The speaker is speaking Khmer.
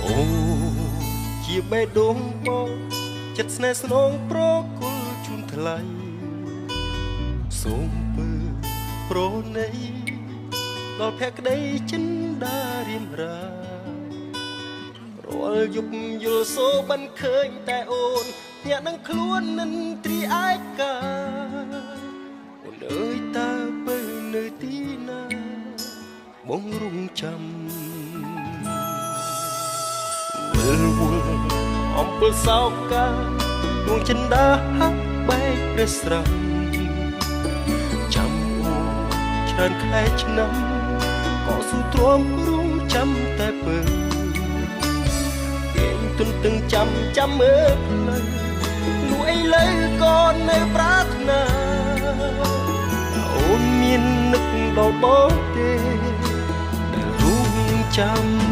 អូជាបេះដូងបងចិត្តស្នេហ៍ស្នងប្រគល់ជូនថ្លៃសូមពើប្រណីដល់ភក្តីចិនដារៀមរារាល់យប់យល់សូបានឃើញតែអូនអ្នកនឹងខ្លួននឹងត្រីឯកាអូនអើយតើបើនៅទីណាបងរងចាំវិលវល់អំពើសោកាដួងចិនដាហាក់បែកព្រះស្រះចាំអូនច្រើនខែឆ្នាំក៏ស៊ូទ្រាំរងចាំតែពើគេងទន្ទឹងចាំមើលផ្លូវលួឥឡូវក៏នៅប្រាថ្នាអូនមាននឹកដល់បងទេដែលរងចាំ